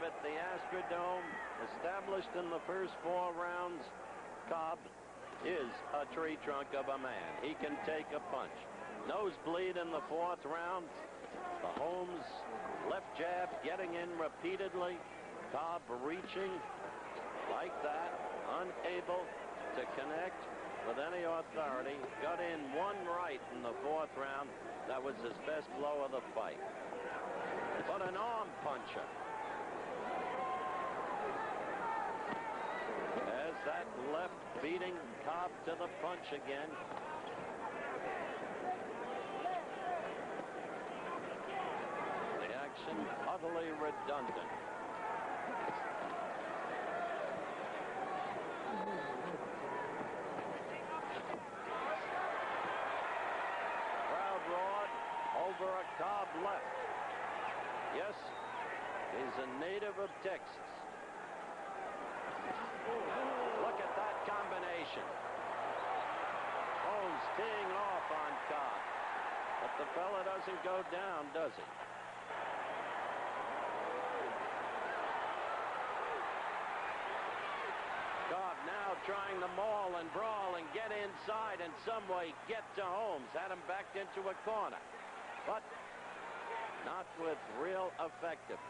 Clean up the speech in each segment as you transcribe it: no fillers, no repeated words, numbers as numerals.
at the Astrodome, established in the first 4 rounds, Cobb is a tree trunk of a man. He can take a punch. Nosebleed in the 4th round. The Holmes left jab getting in repeatedly. Cobb reaching like that, unable to connect with any authority. Got in 1 right in the 4th round. That was his best blow of the fight. But an arm puncher. As that left beating Cobb to the punch again. The action utterly redundant. Crowd roared over a Cobb left. Yes, he's a native of Texas. Look at that combination. Holmes teeing off on Cobb. But the fella doesn't go down, does he? Cobb now trying to maul and brawl and get inside and some way get to Holmes. Had him backed into a corner. But not with real effectiveness.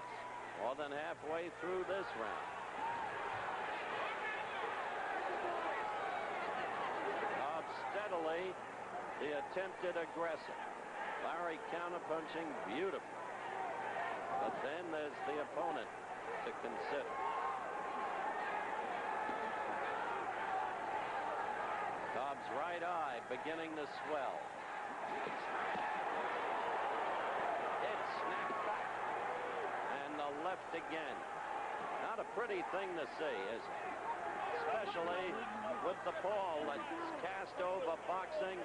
More than halfway through this round. Cobb steadily the attempted aggressor. Larry counterpunching beautifully. But then there's the opponent to consider. Cobb's right eye beginning to swell. It snapped back. And the left again. Not a pretty thing to see, is it? Especially with the pall that's cast over boxing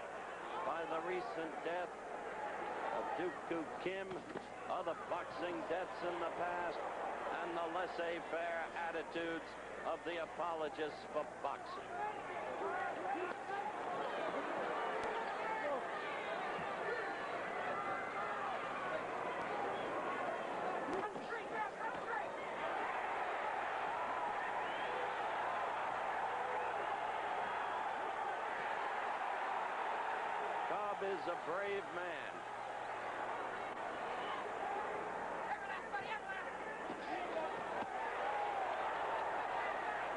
by the recent death of Dooku Kim, other boxing deaths in the past, and the laissez-faire attitudes of the apologists for boxing. Cobb is a brave man.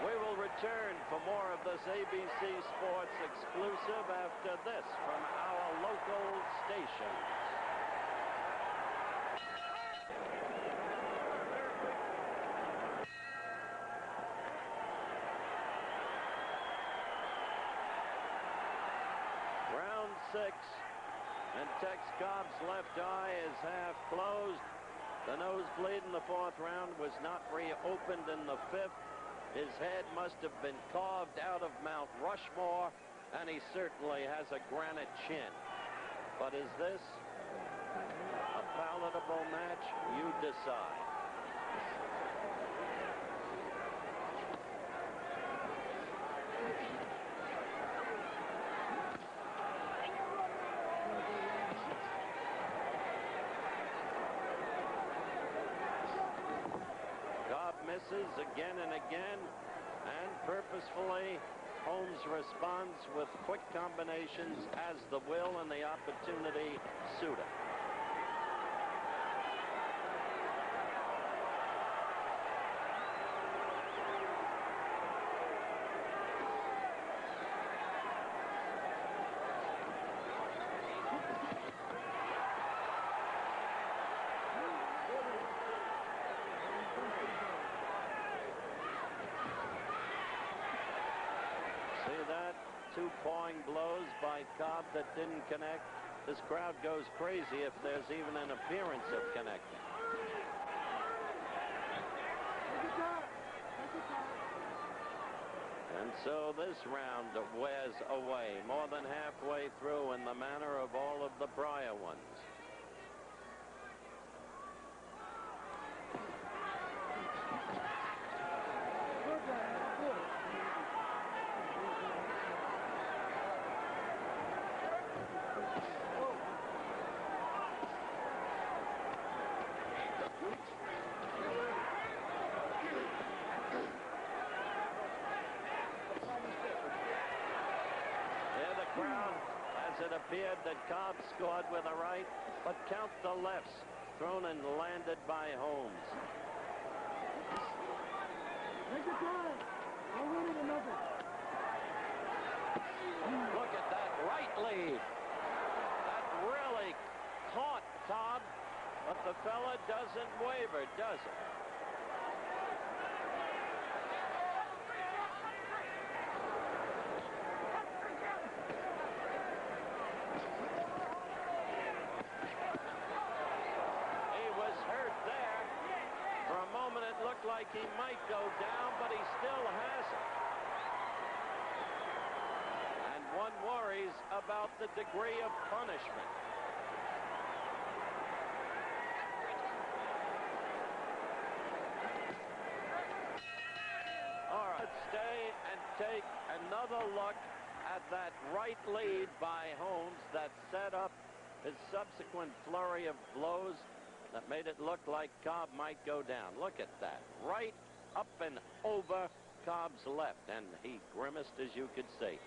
We will return for more of this ABC Sports exclusive after this from our local station. Round 6, and Tex Cobb's left eye is half closed. The nosebleed in the 4th round was not reopened in the 5th. His head must have been carved out of Mount Rushmore, and he certainly has a granite chin. But is this a palatable match? You decide. Misses again and again, and purposefully Holmes responds with quick combinations as the will and the opportunity suit him. Two pawing blows by Cobb that didn't connect. This crowd goes crazy if there's even an appearance of connecting. And so this round wears away, more than halfway through in the manner of all of the prior ones. appeared that Cobb scored with a right, but count the lefts thrown and landed by Holmes. Look at that right lead. That really caught Cobb, but the fella doesn't waver, does it? Like he might go down, but he still hasn't. And one worries about the degree of punishment. All right, let's stay and take another look at that right lead by Holmes that set up his subsequent flurry of blows that made it look like Cobb might go down. Look at that. Right up and over Cobb's left, and he grimaced, as you could see.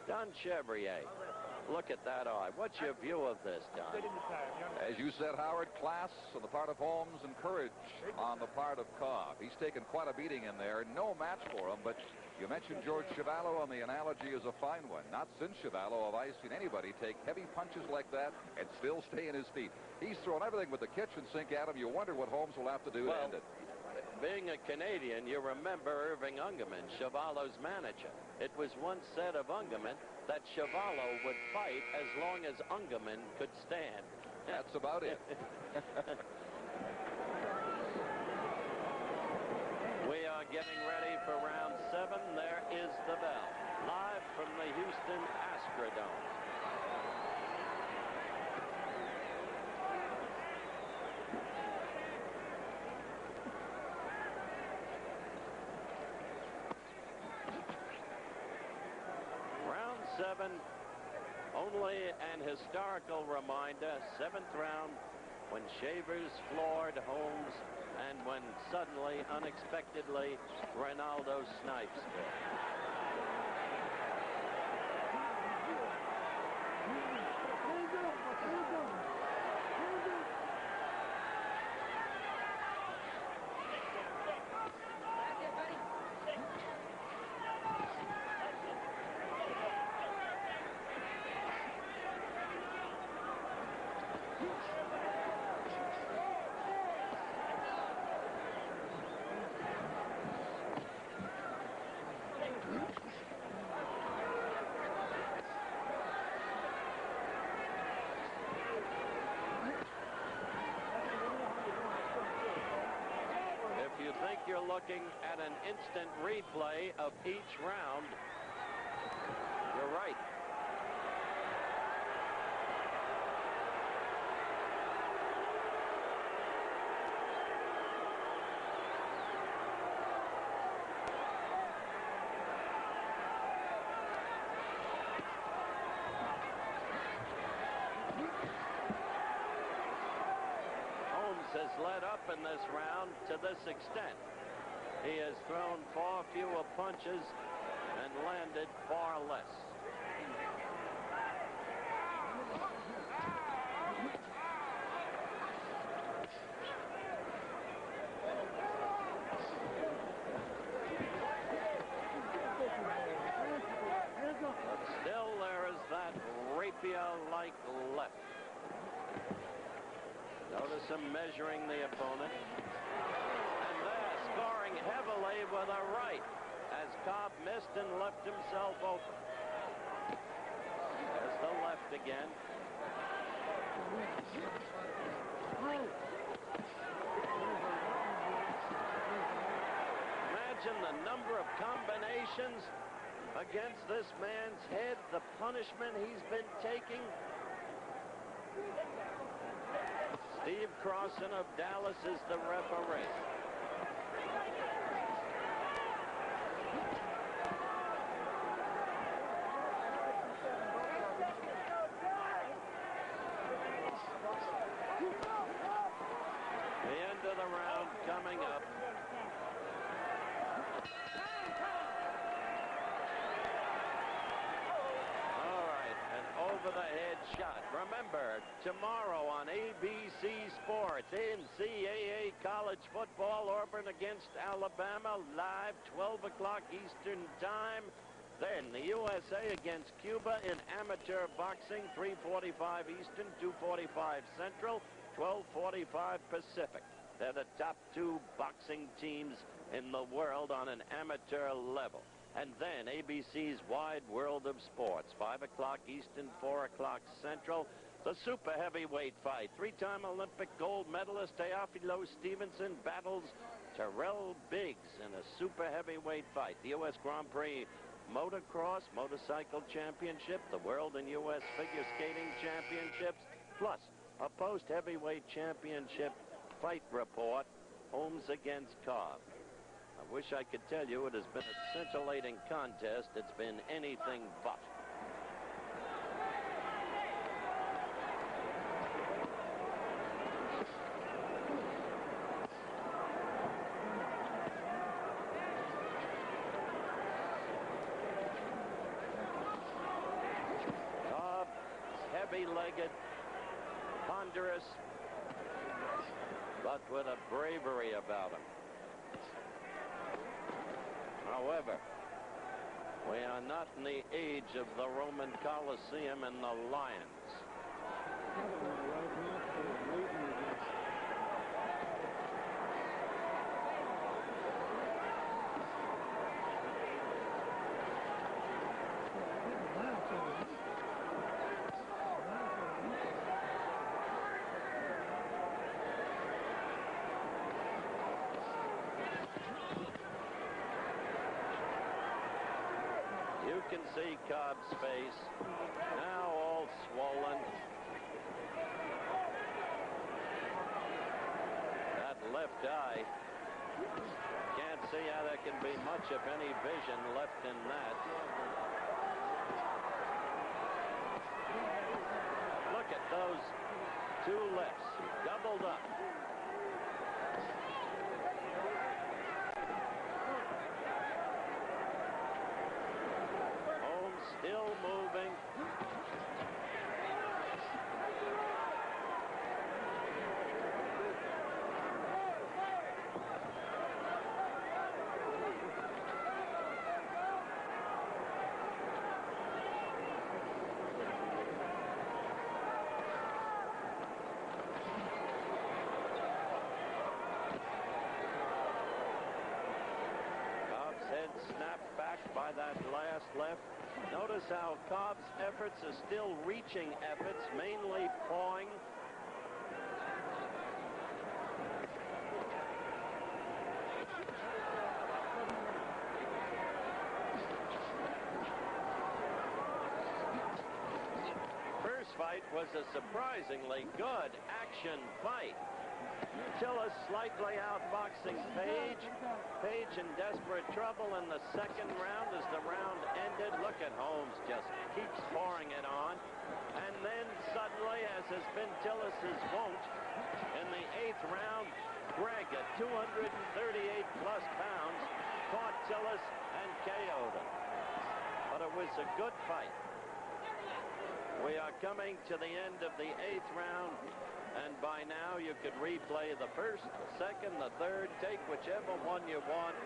Don Chevrier, look at that eye. What's your view of this, Don? As you said, Howard, class on the part of Holmes and courage on the part of Cobb. He's taken quite a beating in there. No match for him, but you mentioned George Chuvalo, and the analogy is a fine one. Not since Chuvalo have I seen anybody take heavy punches like that and still stay in his feet. He's thrown everything with the kitchen sink at him. You wonder what Holmes will have to do to end it. Being a Canadian, you remember Irving Ungerman, Chuvalo's manager. It was once said of Ungerman that Chuvalo would fight as long as Ungerman could stand. That's about it. We are getting ready for round 7. There is the bell. Live from the Houston Astrodome. Round 7, only an historical reminder, 7th round, when Shavers floored Holmes and when suddenly, unexpectedly, Ronaldo snipes. You're looking at an instant replay of each round. You're right. Holmes has led up in this round to this extent. He has thrown far fewer punches and landed far less. But still there is that rapier-like left. Notice him measuring the opponent. Scoring heavily with a right as Cobb missed and left himself open. There's the left again. Imagine the number of combinations against this man's head, the punishment he's been taking. Steve Crossan of Dallas is the referee. Coming up. All right, an over-the-head shot. Remember, tomorrow on ABC Sports, NCAA college football, Auburn against Alabama, live 12 o'clock Eastern Time. Then the USA against Cuba in amateur boxing, 3:45 Eastern, 2:45 Central, 12:45 Pacific. They're the top two boxing teams in the world on an amateur level. And then ABC's Wide World of Sports, 5 o'clock Eastern, 4 o'clock Central. The super heavyweight fight. Three-time Olympic gold medalist Teofilo Stevenson battles Terrell Biggs in a super heavyweight fight. The U.S. Grand Prix Motocross Motorcycle Championship, the World and U.S. Figure Skating Championships, plus a post-heavyweight championship fight report, Holmes against Cobb. I wish I could tell you it has been a scintillating contest. It's been anything but. Cobb, heavy-legged, ponderous, but with a bravery about him. However, we are not in the age of the Roman Colosseum and the lions. You can see Cobb's face, now all swollen. That left eye, can't see how there can be much, if any, vision left in that. Look at those two lips, doubled up. Still moving. Cobb's head snapped back by that last left. Notice how Cobb's efforts are still reaching efforts, mainly pawing. First fight was a surprisingly good action fight. Tillis slightly outboxing Page. Page in desperate trouble in the second round as the round ended. Look at Holmes, just keeps pouring it on. And then suddenly, as has been Tillis's wont, in the 8th round, Gregg at 238+ pounds caught Tillis and KO'd him. But it was a good fight. We are coming to the end of the 8th round. And by now, you could replay the first, the second, the third, take whichever one you want.